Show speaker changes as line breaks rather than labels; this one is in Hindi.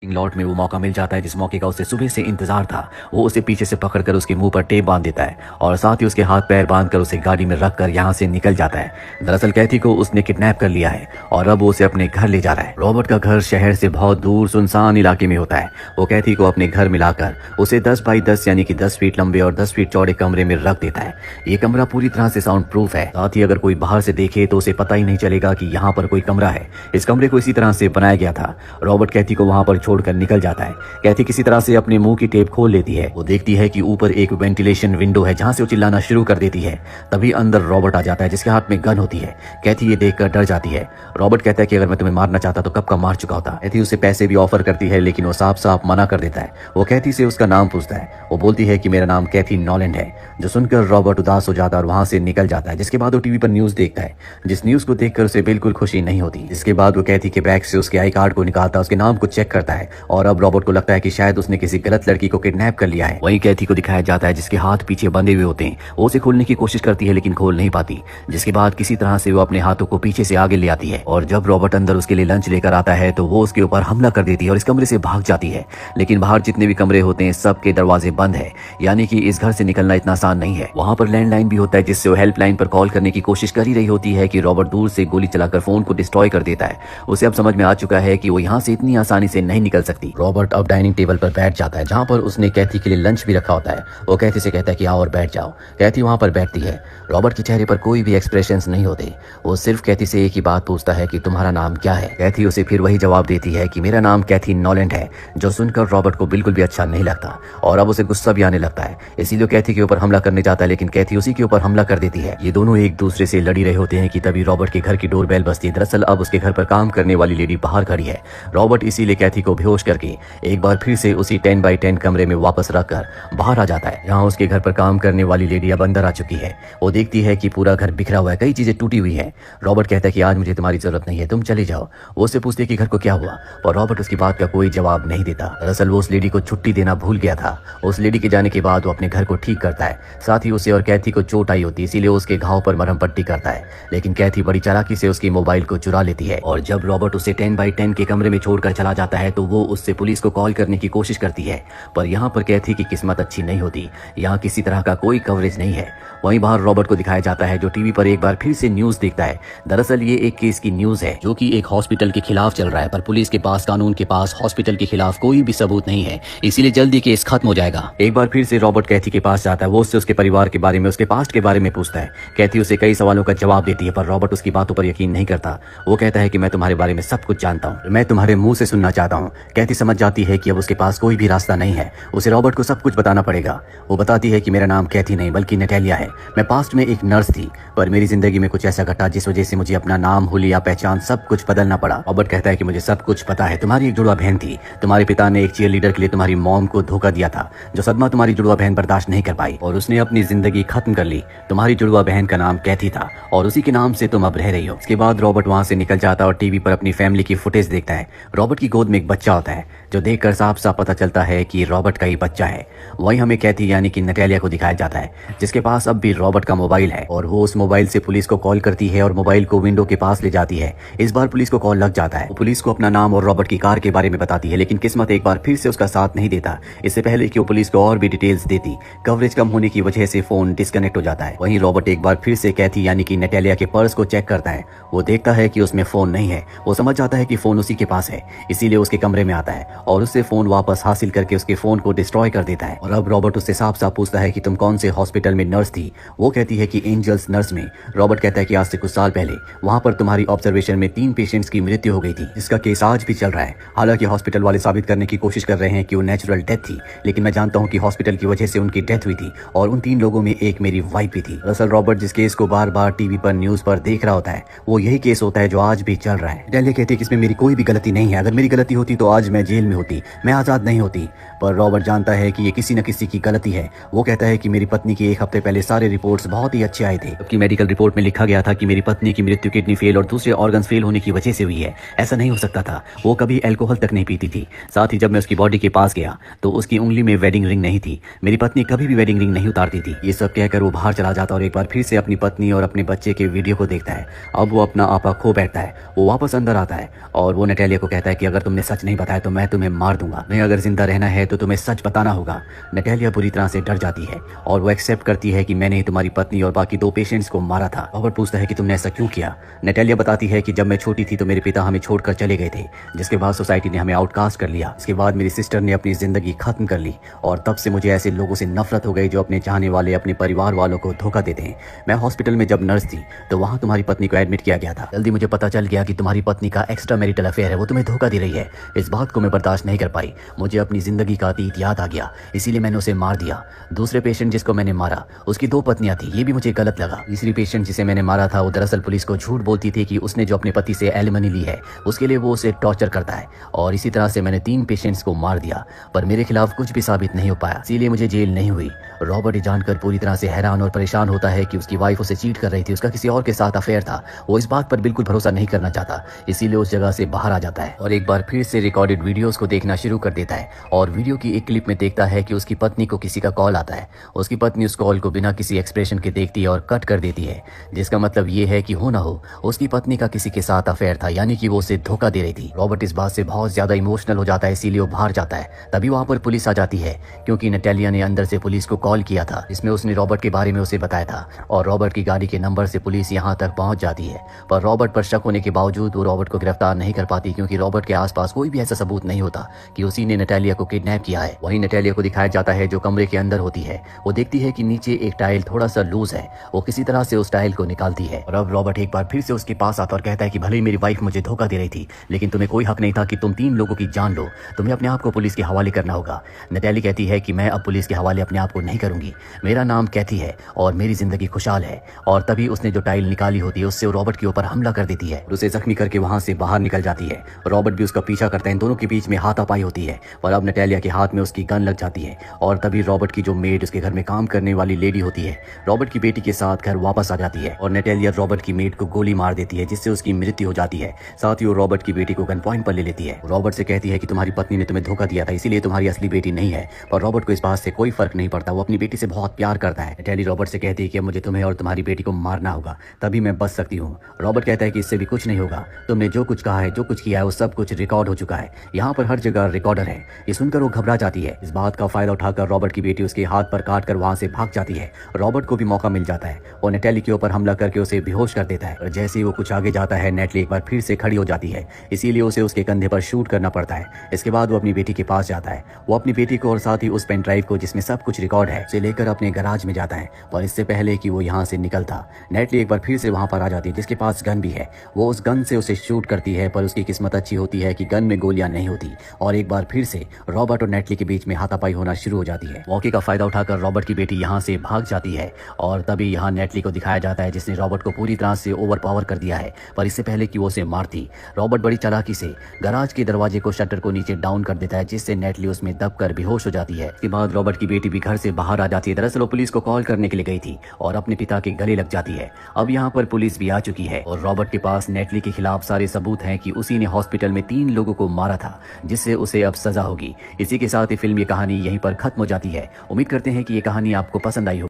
लॉट में वो मौका मिल जाता है जिस मौके का उसे सुबह से इंतजार था। वो उसे पीछे से पकड़कर उसके मुंह पर टेप बांध देता है और साथ ही उसके हाथ पैर बांधकर उसे गाड़ी में रखकर यहाँ से निकल जाता है। दरअसल कैथी को उसने किडनैप कर लिया है और अब वो उसे अपने घर ले जा रहा है। रॉबर्ट का घर शहर से बहुत दूर सुनसान इलाके में होता है। वो कैथी को अपने घर मिलाकर उसे 10 बाई 10 यानी कि 10 फीट लंबे और 10 फीट चौड़े कमरे में रख देता है। ये कमरा पूरी तरह से साउंड प्रूफ है, साथ ही अगर कोई बाहर से देखे तो उसे पता ही नहीं चलेगा कि यहाँ पर कोई कमरा है। इस कमरे को इसी तरह से बनाया गया था। रॉबर्ट कैथी को वहां पर छोड़कर निकल जाता है। कैथी किसी तरह से अपने मुंह की टेप खोल लेती है। वो देखती है कि ऊपर एक वेंटिलेशन विंडो है जहां से वो चिल्लाना शुरू कर देती है। तभी अंदर रॉबर्ट आ जाता है जिसके हाथ में गन होती है। कैथी ये देखकर डर जाती है। रॉबर्ट कहता है कि अगर मैं तुम्हें मारना चाहता तो कब का मार चुका होता। कैथी उसे पैसे भी ऑफर करती है लेकिन वो साफ साफ मना कर देता है। वो कैथी से उसका नाम पूछता है। वो बोलती है कि मेरा नाम कैथी नॉलैंड है। जो सुनकर रॉबर्ट उदास हो जाता है और वहां से निकल जाता है। जिसके बाद वो टीवी पर न्यूज देखता है जिस न्यूज को देखकर उसे बिल्कुल खुशी नहीं होती। जिसके बाद वो कैथी के बैग से उसके आई कार्ड को निकालता है, उसके नाम को चेक करता है और अब रॉबर्ट को लगता है कि शायद उसने किसी गलत लड़की को किडनैप कर लिया है। वहीं कैथी को दिखाया जाता है जिसके हाथ पीछे बंधे हुए होते हैं। वो उसे खोलने की कोशिश करती है लेकिन खोल नहीं पाती। जिसके बाद किसी तरह से वो अपने हाथों को पीछे से आगे ले आती है और जब रॉबर्ट अंदर उसके लिए लंच लेकर आता है तो वो उसके ऊपर हमला कर देती है और इस कमरे से भाग जाती है। लेकिन बाहर जितने भी कमरे होते हैं सबके दरवाजे बंद है, यानी कि इस घर से निकलना इतना आसान नहीं है। वहां पर लैंडलाइन भी होता है जिससे वो हेल्पलाइन पर कॉल करने की कोशिश कर ही रही होती है कि रॉबर्ट दूर से गोली चलाकर फोन को डिस्ट्रॉय कर देता है। उसे अब समझ में आ चुका है कि वो यहाँ से इतनी आसानी से नहीं निकल सकती। रॉबर्ट अब डाइनिंग टेबल पर बैठ जाता है जहाँ पर उसने कैथी के लिए लंच भी रखा होता है। वो कैथी से कहता है कि आओ और बैठ जाओ। कैथी वहां पर बैठती है। रॉबर्ट के चेहरे पर कोई भी एक्सप्रेशंस नहीं होते। वो सिर्फ कैथी से एक ही बात पूछता है कि तुम्हारा नाम क्या है। कैथी उसे फिर वही जवाब देती है कि मेरा नाम कैथी नॉलैंड है, जो सुनकर रॉबर्ट को बिल्कुल भी अच्छा नहीं लगता और अब उसे गुस्सा भी आने लगता है। इसीलिए कैथी के ऊपर हमला करने जाता है लेकिन कैथी उसी के ऊपर हमला कर देती है। ये दोनों एक दूसरे से लड़ी रहे होते हैं कि तभी रॉबर्ट के घर की डोरबेल बजती है। दरअसल अब उसके घर पर काम करने वाली लेडी बाहर खड़ी है। रॉबर्ट इसीलिए कैथी को बेहोश करके एक बार फिर से उसी 10 बाई 10 कमरे में वापस रखकर बाहर आ जाता है। यहाँ उसके घर पर काम करने वाली लेडी अब अंदर आ चुकी है। वो देखती है कि पूरा घर बिखरा हुआ है, कई चीजें टूटी हुई है। रॉबर्ट कहता है कि आज मुझे तुम्हारी जरूरत नहीं है, तुम चले जाओ। वो उससे पूछती है कि घर को क्या हुआ और रॉबर्ट उसकी बात का कोई जवाब नहीं देता। दरअसल वो उस लेडी को छुट्टी देना भूल गया था। उस लेडी के जाने के बाद वो अपने घर को ठीक करता है। साथ ही उसे और कैथी को चोट आई होती है इसीलिए उसके घाव पर मरहम पट्टी करता है। लेकिन कैथी बड़ी चालाकी से उसके मोबाइल को चुरा लेती है और जब रॉबर्ट उसे 10 बाई 10 के कमरे में छोड़कर चला जाता है तो वो उससे पुलिस को कॉल करने की कोशिश करती है। पर यहाँ पर कैथी की किस्मत अच्छी नहीं होती। यहाँ किसी तरह का कोई कवरेज नहीं है। वहीं बाहर रॉबर्ट को दिखाया जाता है जो टीवी पर एक बार फिर से न्यूज देखता है। दरअसल ये एक केस की न्यूज है जो कि एक हॉस्पिटल के खिलाफ चल रहा है, पर पुलिस के पास, कानून के पास हॉस्पिटल के खिलाफ कोई भी सबूत नहीं है, इसीलिए जल्दी केस खत्म हो जाएगा। एक बार फिर से रॉबर्ट कैथी के पास जाता है। वो उससे उसके परिवार के बारे में, उसके पास्ट के बारे में पूछता है। कैथी उसे कई सवालों का जवाब देती है पर रॉबर्ट उसकी बातों पर यकीन नहीं करता। वो कहता है कि मैं तुम्हारे बारे में सब कुछ जानता हूँ, मैं तुम्हारे मुंह से सुनना चाहता हूँ। कैथी समझ जाती है कि अब उसके पास कोई भी रास्ता नहीं है, उसे रॉबर्ट को सब कुछ बताना पड़ेगा। वो बताती है कि मेरा नाम कैथी नहीं बल्कि नटालिया है। मैं पास्ट में एक नर्स थी पर मेरी जिंदगी में कुछ ऐसा घटा जिस वजह से मुझे अपना नाम, हुलिया, पहचान सब कुछ बदलना पड़ा। रॉबर्ट कहता है कि मुझे सब कुछ पता है। तुम्हारी एक जुड़वा बहन थी, तुम्हारे पिता ने एक चीयर लीडर के लिए तुम्हारी मॉम को धोखा दिया था। जो सदमा तुम्हारी जुड़वा बहन बर्दाश्त नहीं कर पाई और उसने अपनी जिंदगी खत्म कर ली। तुम्हारी जुड़वा बहन का नाम कैथी था और उसी के नाम से तुम अब रह रही हो। इसके बाद रॉबर्ट वहां से निकल जाता है और टीवी पर अपनी फैमिली की फुटेज देखता है। रॉबर्ट की गोद में एक बच्चा होता है जो देखकर साफ साफ पता चलता है कि रॉबर्ट का ही बच्चा है। वहीं हमें कैथी यानी कि नटालिया को दिखाया जाता है जिसके पास अब भी रॉबर्ट का मोबाइल है और वो उस मोबाइल से पुलिस को कॉल करती है और मोबाइल को विंडो के पास ले जाती है। इस बार पुलिस को कॉल लग जाता है। वो पुलिस को अपना नाम और रॉबर्ट की कार के बारे में बताती है लेकिन किस्मत एक बार फिर से उसका साथ नहीं देता। इससे पहले कि वो पुलिस को और भी डिटेल्स देती, कवरेज कम होने की वजह से फोन डिस्कनेक्ट हो जाता है। वहीं रॉबर्ट एक बार फिर से कैथी यानी कि नटालिया के पर्स को चेक करता है। वो देखता है कि उसमें फोन नहीं है। वो समझ जाता है कि फोन उसी के पास है, इसीलिए उसके कमरे में आता है और उससे फोन वापस हासिल करके उसके फोन को डिस्ट्रॉय कर देता है। और अब रॉबर्ट उससे साफ साफ पूछता है कि तुम कौन से हॉस्पिटल में नर्स थी। वो कहती है कि एंजल्स नर्स में। रॉबर्ट कहता है कि आज से कुछ साल पहले वहां पर तुम्हारी ऑब्जर्वेशन में 3 पेशेंट्स की मृत्यु हो गई थी, जिसका केस आज भी चल रहा है। हालांकि हॉस्पिटल वाले साबित करने की कोशिश कर रहे हैं कि वो नेचुरल डेथ थी, लेकिन मैं जानता हूं कि हॉस्पिटल की वजह से उनकी डेथ हुई थी और उन 3 लोगों में एक मेरी वाइफ भी थी। दरअसल रॉबर्ट जिस केस को बार बार टीवी पर, न्यूज पर देख रहा होता है वो यही केस होता है जो आज भी चल रहा है। नटालिया कहती है कि इसमें मेरी कोई भी गलती नहीं है, अगर मेरी गलती होती तो आज मैं जेल में होती, मैं आजाद नहीं होती। पर रॉबर्ट जानता है कि ये किसी न किसी की गलती है। वो कहता है कि मेरी पत्नी की 1 हफ्ते पहले सारे रिपोर्ट्स बहुत ही अच्छे आए थे, जबकि मेडिकल रिपोर्ट में लिखा गया था कि मेरी पत्नी की मृत्यु किडनी फेल और दूसरे ऑर्गन्स फेल होने की वजह से हुई है। ऐसा नहीं हो सकता था, वो कभी अल्कोहल तक नहीं पीती थी। साथ ही जब मैं उसकी बॉडी के पास गया तो उसकी उंगली में वेडिंग रिंग नहीं थी। मेरी पत्नी कभी भी वेडिंग रिंग नहीं उतारती थी। ये सब कहकर वो बाहर चला जाता और एक बार फिर से अपनी पत्नी और अपने बच्चे के वीडियो को देखता है। अब वो अपना आपा खो बैठता है। वो वापस अंदर आता है और वो नटालिया को कहता है कि अगर तुमने सच नहीं बताया तो मैं तुम्हें मार दूंगा। नहीं, अगर जिंदा रहना है तो तुम्हें सच बताना होगा। नटालिया बुरी तरह से डर जाती है और वो एक्सेप्ट करती है कि मैंने ही तुम्हारी पत्नी और बाकी 2 पेशेंट्स को मारा था। रॉबर्ट पूछता है कि तुमने ऐसा क्यों किया। नटालिया बताती है कि जब मैं छोटी थी तो मेरे पिता हमें छोड़कर चले गए थे, जिसके बाद सोसाइटी ने हमें आउटकास्ट कर लिया। इसके बाद मेरी सिस्टर ने अपनी जिंदगी खत्म कर ली और तब से मुझे ऐसे लोगों से नफरत हो गई जो अपने चाहने वाले अपने परिवार वालों को धोखा देते हैं। मैं हॉस्पिटल में जब नर्स थी तो वहाँ तुम्हारी पत्नी को एडमिट किया गया था। जल्दी मुझे पता चल गया कि तुम्हारी पत्नी का एक्स्ट्रा मैरिटल अफेयर है, वो तुम्हें धोखा दे रही है। इस बात को मैं बर्दाश्त नहीं कर पाई। मुझे अपनी जिंदगी का अतीत याद आ गया, इसीलिए मैंने उसे मार दिया। दूसरे पेशेंट जिसको मैंने मारा उसकी 2 पत्नियां थी, ये भी मुझे गलत लगा। तीसरी पेशेंट जिसे मैंने मारा था वो दरअसल पुलिस को झूठ बोलती थी कि उसने जो अपने पति से एलिमनी ली है उसके लिए वो उसे टॉर्चर करता है। और इसी तरह से मैंने 3 पेशेंट्स को मार दिया, पर मेरे खिलाफ कुछ भी साबित नहीं हो पाया, इसीलिए मुझे जेल नहीं हुई। रॉबर्ट ये जानकर पूरी तरह से हैरान और परेशान होता है कि उसकी वाइफ उसे चीट कर रही थी, उसका किसी और के साथ अफेयर था। वो इस बात पर बिल्कुल भरोसा नहीं करना चाहता, इसीलिए उस जगह से बाहर आ जाता है और एक बार फिर से रिकॉर्डेड वीडियोस को देखना शुरू कर देता है। और वीडियो की एक क्लिप में देखता है कि उसकी पत्नी को किसी का कॉल आता है। उसकी पत्नी उस कॉल को बिना किसी एक्सप्रेशन के देखती है और कट कर देती है, जिसका मतलब ये है कि हो ना हो उसकी पत्नी का किसी के साथ अफेयर था, यानी कि वो उसे धोखा दे रही थी। रॉबर्ट इस बात से बहुत ज्यादा इमोशनल हो जाता है, इसीलिए वो बाहर जाता है। तभी वहां पर पुलिस आ जाती है, क्योंकि नटालिया ने अंदर से पुलिस को कॉल किया था, इसमें उसने रॉबर्ट के बारे में उसे बताया था और रॉबर्ट की गाड़ी के नंबर से पुलिस यहाँ तक पहुंच जाती है। पर रॉबर्ट पर शक होने के बावजूद वो रॉबर्ट को गिरफ्तार नहीं कर पाती, क्योंकि रॉबर्ट के आसपास कोई भी ऐसा सबूत नहीं होता कि उसी ने नटालिया को किडनैप किया है। वहीं नटालिया को दिखाया जाता है जो कमरे के अंदर होती है। वो देखती है कि नीचे एक टाइल थोड़ा सा लूज है, वो किसी तरह से उस टाइल को निकालती है। और अब रॉबर्ट एक बार फिर से उसके पास आता और कहता है कि भले ही मेरी वाइफ मुझे धोखा दे रही थी, लेकिन तुम्हें कोई हक नहीं था कि तुम 3 लोगों की जान लो। तुम्हें अपने आप को पुलिस के हवाले करना होगा। नटाली कहती है कि मैं अब पुलिस के हवाले अपने आप को नहीं करूंगी, मेरा नाम कैथी है और मेरी जिंदगी खुशहाल है। और तभी उसने जो टाइल निकाली होती है उससे वो रॉबर्ट के ऊपर हमला कर देती है, उसे जख्मी करके वहां से बाहर निकल जाती है। रॉबर्ट भी उसका पीछा करता है, इन दोनों के बीच में हाथापाई होती है और अब नटालिया के हाथ में उसकी गन लग जाती है। और तभी रॉबर्ट की जो मेड उसके घर में काम करने वाली लेडी होती है रॉबर्ट की बेटी के साथ घर वापस आ जाती है और नटालिया रॉबर्ट की मेड को गोली मार देती है, जिससे उसकी मृत्यु हो जाती है। साथ ही वो रॉबर्ट की बेटी को गन पॉइंट पर ले लेती है। रॉबर्ट से कहती है कि तुम्हारी पत्नी ने तुम्हें धोखा दिया था, इसीलिए तुम्हारी असली बेटी नहीं है। पर रॉबर्ट को इस बात से कोई फर्क नहीं पड़ता, वो अपनी बेटी से बहुत प्यार करता है। नटाली रॉबर्ट से कहती है कि मुझे तुम्हें और तुम्हारी बेटी को मारना होगा, तभी मैं बच सकती हूँ। रॉबर्ट कहता है कि इससे भी कुछ नहीं होगा, तुमने जो कुछ कहा है, जो कुछ किया है, वो सब कुछ रिकॉर्ड हो चुका है। यहाँ पर हर जगह रिकॉर्डर है। ये सुनकर वो घबरा जाती है। इस बात का फायदा उठाकर रॉबर्ट की बेटी उसके हाथ पर काट कर वहां से भाग जाती है। रॉबर्ट को भी मौका मिल जाता है और नटाली के ऊपर हमला करके उसे बेहोश कर देता है। और जैसे ही वो कुछ आगे जाता है नटाली एक बार फिर से खड़ी हो जाती है, इसीलिए उसे उसके कंधे पर शूट करना पड़ता है। इसके बाद वो अपनी बेटी के पास जाता है। वो अपनी बेटी को और साथ ही उस पेन ड्राइव को जिसमें सब कुछ रिकॉर्ड है उसे लेकर अपने गराज में जाता है। और इससे पहले कि वो यहाँ से निकलता, नटाली एक बार फिर से वहां पर आ जाती है, जिसके पास गन भी है। वो उस गन से उसे शूट करती है, पर उसकी किस्मत अच्छी होती है कि गन में गोलियां नहीं होती और एक बार फिर से रॉबर्ट और नटाली के बीच में हाथापाई होना शुरू हो जाती है। मौके का फायदा उठाकर रॉबर्ट की बेटी यहाँ से भाग जाती है और तभी यहाँ नटाली को दिखाया जाता है जिसने रॉबर्ट को पूरी तरह से ओवरपावर कर दिया है। पर इससे पहले कि वो उसे मारती, रॉबर्ट बड़ी चालाकी से गराज के दरवाजे को शटर को नीचे डाउन कर देता है, जिससे नटाली उसमें दबकर बेहोश हो जाती है। इसके बाद रॉबर्ट की बेटी भी घर से बाहर आ जाती है। दरअसल वो पुलिस को कॉल करने के लिए गई थी और अपने पिता के गले लग जाती है। अब यहाँ पर पुलिस भी आ चुकी है और रॉबर्ट के पास नटाली के खिलाफ सारे सबूत हैं कि उसी ने हॉस्पिटल में 3 लोगों को मारा था, जिससे उसे अब सजा होगी। इसी के साथ ये फिल्म, ये कहानी यहीं पर खत्म हो जाती है। उम्मीद करते हैं कि ये कहानी आपको पसंद आई हो।